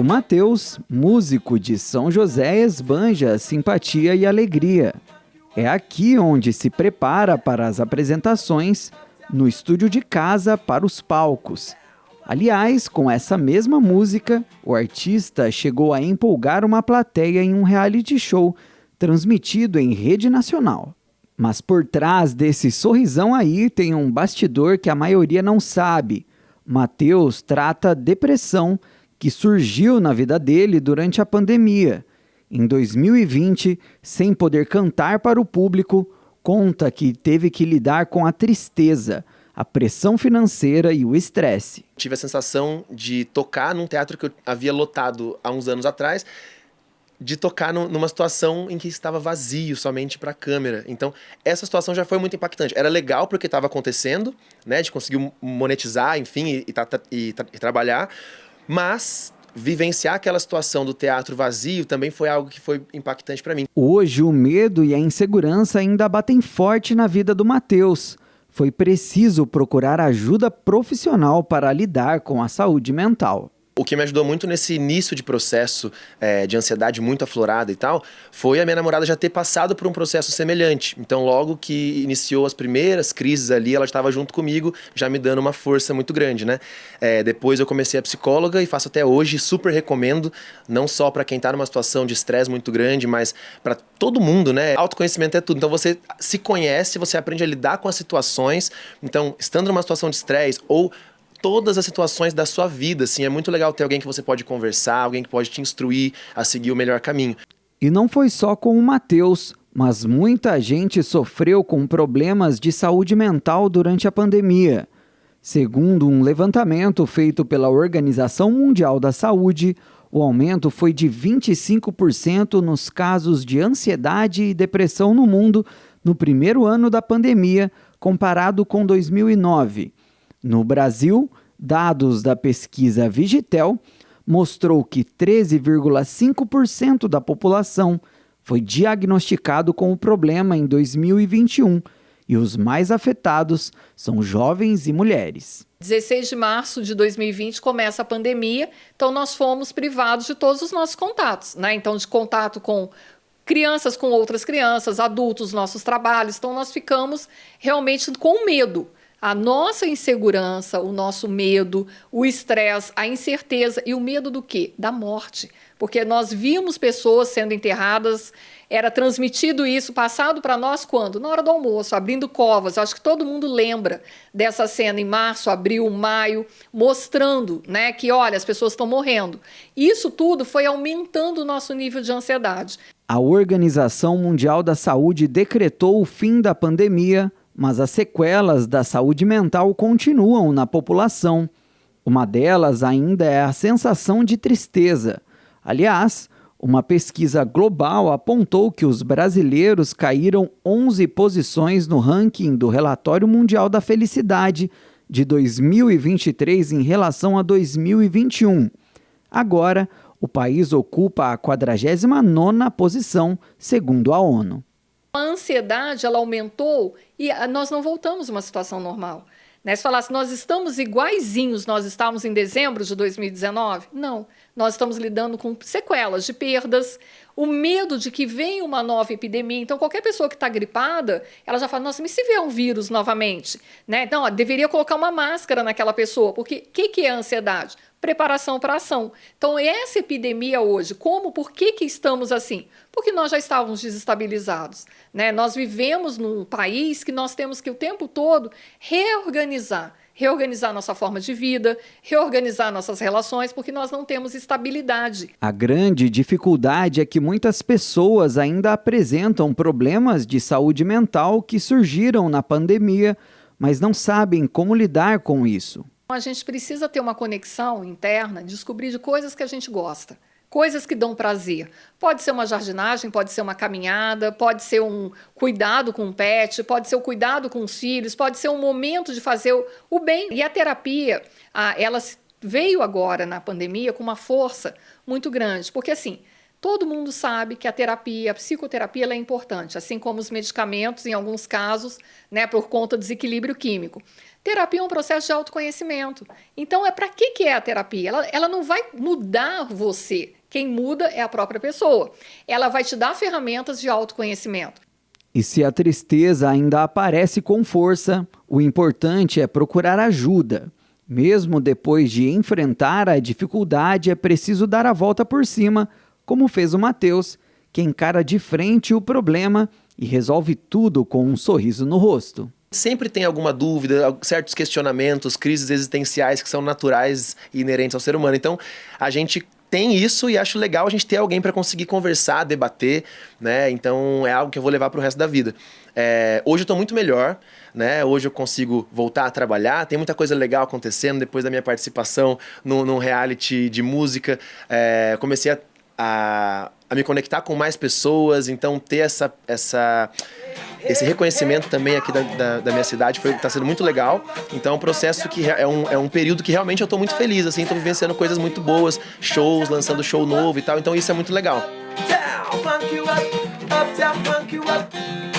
Mateus, músico de São José, esbanja simpatia e alegria. É aqui onde se prepara para as apresentações, no estúdio de casa para os palcos. Aliás, com essa mesma música, o artista chegou a empolgar uma plateia em um reality show transmitido em rede nacional. Mas por trás desse sorrisão aí tem um bastidor que a maioria não sabe. Mateus trata depressão que surgiu na vida dele durante a pandemia. Em 2020, sem poder cantar para o público, conta que teve que lidar com a tristeza, a pressão financeira e o estresse. Tive a sensação de tocar num teatro que eu havia lotado há uns anos atrás, de tocar numa situação em que estava vazio somente para a câmera. Então, essa situação já foi muito impactante. Era legal porque estava acontecendo, né, de conseguir monetizar, enfim, e trabalhar, mas vivenciar aquela situação do teatro vazio também foi algo que foi impactante para mim. Hoje, o medo e a insegurança ainda batem forte na vida do Mateus. Foi preciso procurar ajuda profissional para lidar com a saúde mental. O que me ajudou muito nesse início de processo de ansiedade muito aflorada e tal, foi a minha namorada já ter passado por um processo semelhante. Então, logo que iniciou as primeiras crises ali, ela estava junto comigo, já me dando uma força muito grande, né? Depois eu comecei a psicóloga e faço até hoje, super recomendo, não só para quem está numa situação de estresse muito grande, mas para todo mundo, né? Autoconhecimento é tudo. Então, você se conhece, você aprende a lidar com as situações. Então, estando numa situação de estresse ou todas as situações da sua vida, assim, é muito legal ter alguém que você pode conversar, alguém que pode te instruir a seguir o melhor caminho. E não foi só com o Mateus, mas muita gente sofreu com problemas de saúde mental durante a pandemia. Segundo um levantamento feito pela Organização Mundial da Saúde, o aumento foi de 25% nos casos de ansiedade e depressão no mundo no primeiro ano da pandemia, comparado com 2009. No Brasil, dados da pesquisa Vigitel mostrou que 13,5% da população foi diagnosticado com o problema em 2021 e os mais afetados são jovens e mulheres. 16 de março de 2020 começa a pandemia, então nós fomos privados de todos os nossos contatos, né? Então, de contato com crianças com outras crianças, adultos, nossos trabalhos, então nós ficamos realmente com medo. A nossa insegurança, o nosso medo, o estresse, a incerteza e o medo do quê? Da morte. Porque nós vimos pessoas sendo enterradas, era transmitido isso, passado para nós quando? Na hora do almoço, abrindo covas. Acho que todo mundo lembra dessa cena em março, abril, maio, mostrando, né, que, olha, as pessoas estão morrendo. Isso tudo foi aumentando o nosso nível de ansiedade. A Organização Mundial da Saúde decretou o fim da pandemia, mas as sequelas da saúde mental continuam na população. Uma delas ainda é a sensação de tristeza. Aliás, uma pesquisa global apontou que os brasileiros caíram 11 posições no ranking do Relatório Mundial da Felicidade de 2023 em relação a 2021. Agora, o país ocupa a 49ª posição, segundo a ONU. A ansiedade, ela aumentou e nós não voltamos a uma situação normal. Né? Se falasse, nós estamos iguaizinhos, nós estávamos em dezembro de 2019? Não, nós estamos lidando com sequelas de perdas, o medo de que venha uma nova epidemia. Então, qualquer pessoa que está gripada, ela já fala, nossa, mas se vier um vírus novamente? Né? Então, deveria colocar uma máscara naquela pessoa, porque o que é a ansiedade? Preparação para a ação. Então, essa epidemia hoje, por que estamos assim? Porque nós já estávamos desestabilizados, né? Nós vivemos num país que nós temos que o tempo todo reorganizar nossa forma de vida, reorganizar nossas relações, porque nós não temos estabilidade. A grande dificuldade é que muitas pessoas ainda apresentam problemas de saúde mental que surgiram na pandemia, mas não sabem como lidar com isso. A gente precisa ter uma conexão interna, descobrir de coisas que a gente gosta, coisas que dão prazer. Pode ser uma jardinagem, pode ser uma caminhada, pode ser um cuidado com um pet, pode ser o cuidado com os filhos, pode ser um momento de fazer o bem. E a terapia, ela veio agora na pandemia com uma força muito grande, porque assim, Todo mundo sabe que a terapia, a psicoterapia, ela é importante, assim como os medicamentos, em alguns casos, né, por conta do desequilíbrio químico. Terapia é um processo de autoconhecimento. Então, para que é a terapia? Ela não vai mudar você. Quem muda é a própria pessoa. Ela vai te dar ferramentas de autoconhecimento. E se a tristeza ainda aparece com força, o importante é procurar ajuda. Mesmo depois de enfrentar a dificuldade, é preciso dar a volta por cima, como fez o Matheus, que encara de frente o problema e resolve tudo com um sorriso no rosto. Sempre tem alguma dúvida, certos questionamentos, crises existenciais que são naturais e inerentes ao ser humano. Então, a gente tem isso e acho legal a gente ter alguém para conseguir conversar, debater, né? Então, é algo que eu vou levar para o resto da vida. Hoje eu estou muito melhor, né? Hoje eu consigo voltar a trabalhar, tem muita coisa legal acontecendo depois da minha participação num reality de música. Comecei a me conectar com mais pessoas, então ter esse reconhecimento também aqui da minha cidade está sendo muito legal. Então é um processo que é um período que realmente eu estou muito feliz, assim, estou vivenciando coisas muito boas, shows, lançando show novo e tal, então isso é muito legal. Down, funk you up, down, funk you up.